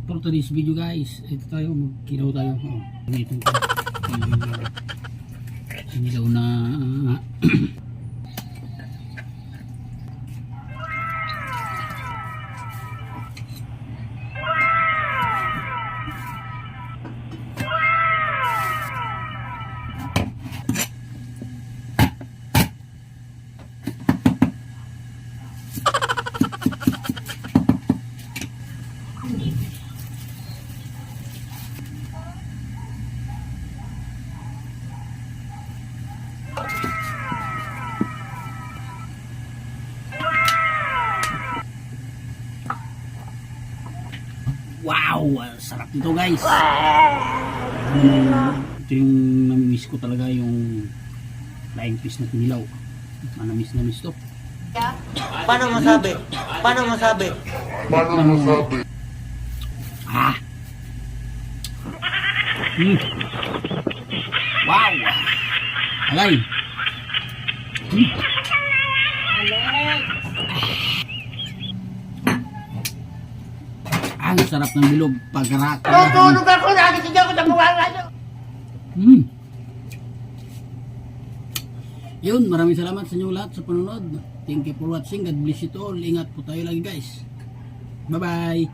for today's video guys. Ito tayo, magkilaw tayo. Itong sinilaw na wow! Sarap nito guys. Ito yung namimiss ko talaga, yung flying fish na kinilaw. Namimiss to. Paano masabi? Ah! Wow! Alay! Ang sarap ng bilog pagkarak. Tutulog ako, nagising ako sa buwangan. Yun, maraming salamat sa inyo lahat sa panonood. Thank you for watching. God bless you all. Ingat po tayo lagi guys. Bye bye.